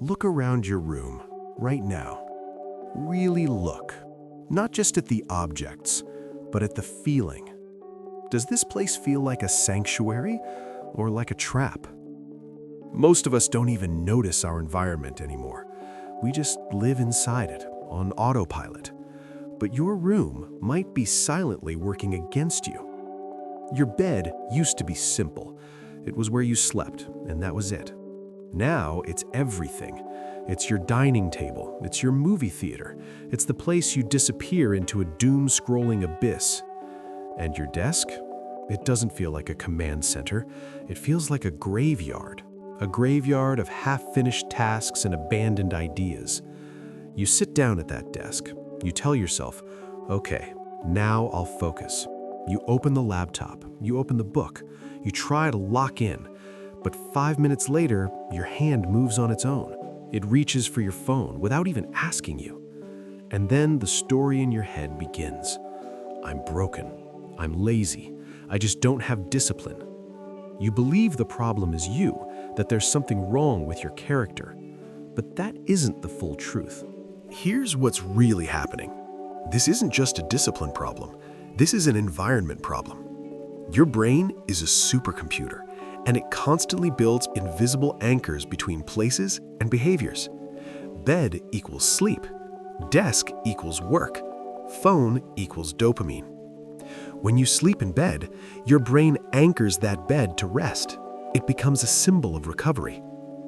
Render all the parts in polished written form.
Look around your room, right now. Really look. Not just at the objects, but at the feeling. Does this place feel like a sanctuary or like a trap? Most of us don't even notice our environment anymore. We just live inside it, on autopilot. But your room might be silently working against you. Your bed used to be simple. It was where you slept, and that was it. Now it's everything. It's your dining table, it's your movie theater, it's the place you disappear into a doom-scrolling abyss. And your desk? It doesn't feel like a command center. It feels like a graveyard of half-finished tasks and abandoned ideas. You sit down at that desk. You tell yourself, okay, now I'll focus. You open the laptop, you open the book, you try to lock in, but 5 minutes later, your hand moves on its own. It reaches for your phone without even asking you. And then the story in your head begins. I'm broken. I'm lazy. I just don't have discipline. You believe the problem is you, that there's something wrong with your character. But that isn't the full truth. Here's what's really happening. This isn't just a discipline problem. This is an environment problem. Your brain is a supercomputer, and it constantly builds invisible anchors between places and behaviors. Bed equals sleep. Desk equals work. Phone equals dopamine. When you sleep in bed, your brain anchors that bed to rest. It becomes a symbol of recovery.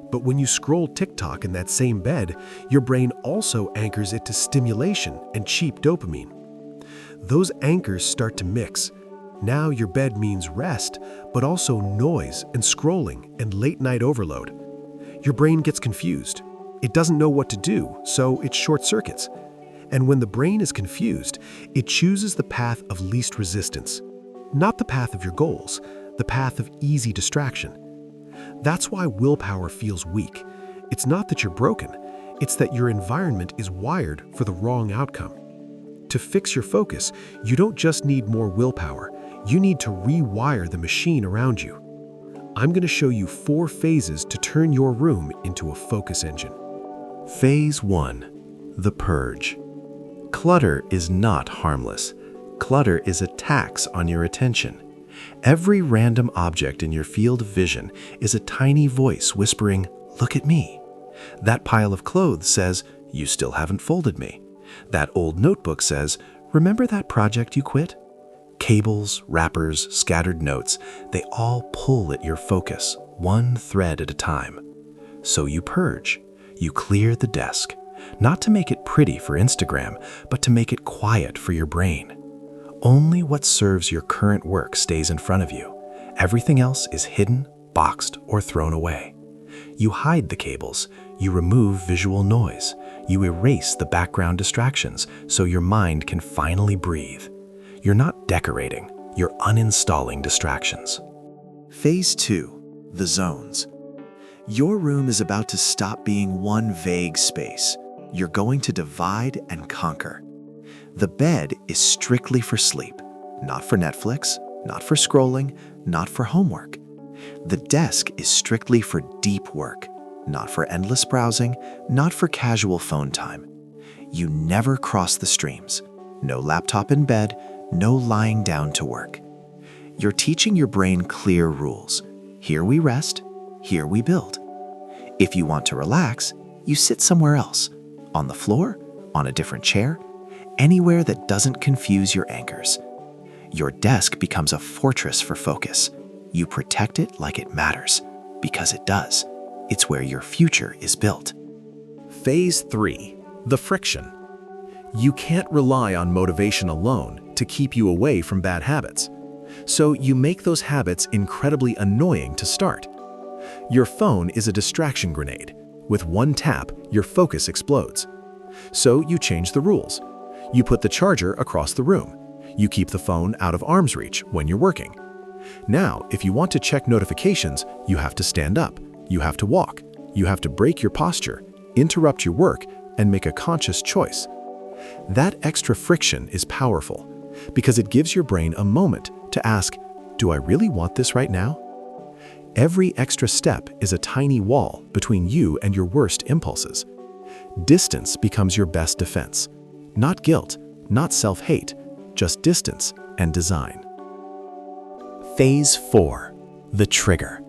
But when you scroll TikTok in that same bed, your brain also anchors it to stimulation and cheap dopamine. Those anchors start to mix. Now your bed means rest, but also noise and scrolling and late-night overload. Your brain gets confused. It doesn't know what to do, so it short circuits. And when the brain is confused, it chooses the path of least resistance. Not the path of your goals, the path of easy distraction. That's why willpower feels weak. It's not that you're broken, it's that your environment is wired for the wrong outcome. To fix your focus, you don't just need more willpower, you need to rewire the machine around you. I'm going to show you 4 phases to turn your room into a focus engine. Phase 1. The Purge. Clutter is not harmless. Clutter is a tax on your attention. Every random object in your field of vision is a tiny voice whispering, "Look at me." That pile of clothes says, "You still haven't folded me." That old notebook says, "Remember that project you quit?" Cables, wrappers, scattered notes, they all pull at your focus, one thread at a time. So you purge. You clear the desk, not to make it pretty for Instagram, but to make it quiet for your brain. Only what serves your current work stays in front of you. Everything else is hidden, boxed, or thrown away. You hide the cables. You remove visual noise. You erase the background distractions so your mind can finally breathe. You're not decorating, you're uninstalling distractions. Phase 2. The zones. Your room is about to stop being one vague space. You're going to divide and conquer. The bed is strictly for sleep, not for Netflix, not for scrolling, not for homework. The desk is strictly for deep work, not for endless browsing, not for casual phone time. You never cross the streams. No laptop in bed, no lying down to work. You're teaching your brain clear rules. Here we rest, here we build. If you want to relax, you sit somewhere else, on the floor, on a different chair, anywhere that doesn't confuse your anchors. Your desk becomes a fortress for focus. You protect it like it matters, because it does. It's where your future is built. Phase 3. The friction. You can't rely on motivation alone to keep you away from bad habits. So you make those habits incredibly annoying to start. Your phone is a distraction grenade. With one tap, your focus explodes. So you change the rules. You put the charger across the room. You keep the phone out of arm's reach when you're working. Now, if you want to check notifications, you have to stand up. You have to walk. You have to break your posture, interrupt your work, and make a conscious choice. That extra friction is powerful because it gives your brain a moment to ask, do I really want this right now? Every extra step is a tiny wall between you and your worst impulses. Distance becomes your best defense. Not guilt, not self-hate, just distance and design. Phase 4. The trigger.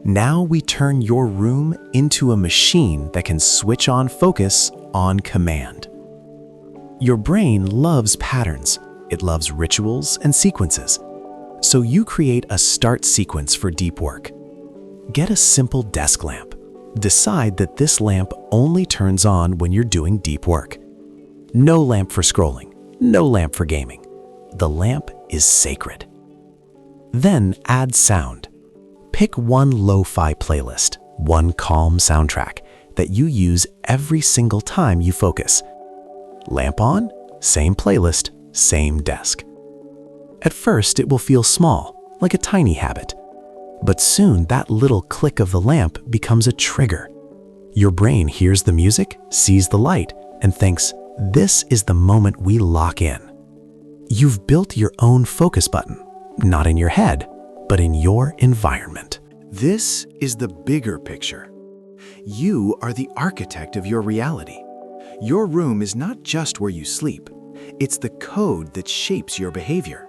Now we turn your room into a machine that can switch on focus on command. Your brain loves patterns. It loves rituals and sequences. So you create a start sequence for deep work. Get a simple desk lamp. Decide that this lamp only turns on when you're doing deep work. No lamp for scrolling, no lamp for gaming. The lamp is sacred. Then add sound. Pick one lo-fi playlist, one calm soundtrack that you use every single time you focus. Lamp on, same playlist, same desk. At first, it will feel small, like a tiny habit. But soon, that little click of the lamp becomes a trigger. Your brain hears the music, sees the light, and thinks, this is the moment we lock in. You've built your own focus button, not in your head, but in your environment. This is the bigger picture. You are the architect of your reality. Your room is not just where you sleep. It's the code that shapes your behavior.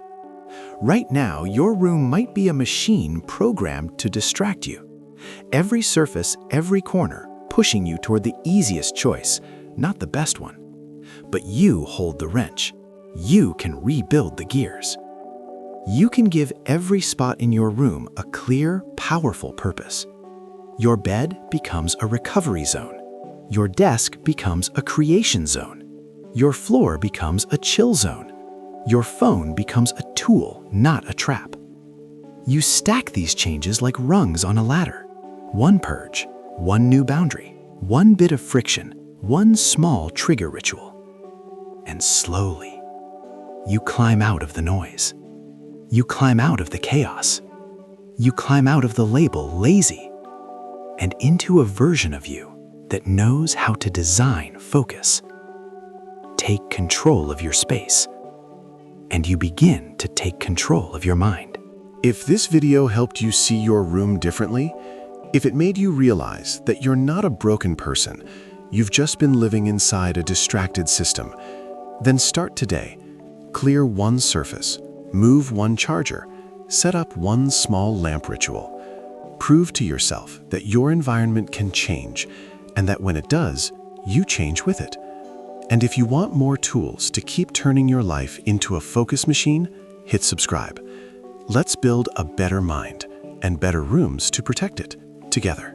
Right now, your room might be a machine programmed to distract you. Every surface, every corner, pushing you toward the easiest choice, not the best one. But you hold the wrench. You can rebuild the gears. You can give every spot in your room a clear, powerful purpose. Your bed becomes a recovery zone. Your desk becomes a creation zone. Your floor becomes a chill zone. Your phone becomes a tool, not a trap. You stack these changes like rungs on a ladder. One purge, one new boundary, one bit of friction, one small trigger ritual. And slowly, you climb out of the noise. You climb out of the chaos. You climb out of the label lazy and into a version of you that knows how to design focus. Take control of your space, and you begin to take control of your mind. If this video helped you see your room differently, if it made you realize that you're not a broken person, you've just been living inside a distracted system, then start today. Clear one surface, move one charger, set up one small lamp ritual. Prove to yourself that your environment can change, and that when it does, you change with it. And if you want more tools to keep turning your life into a focus machine, hit subscribe. Let's build a better mind and better rooms to protect it together.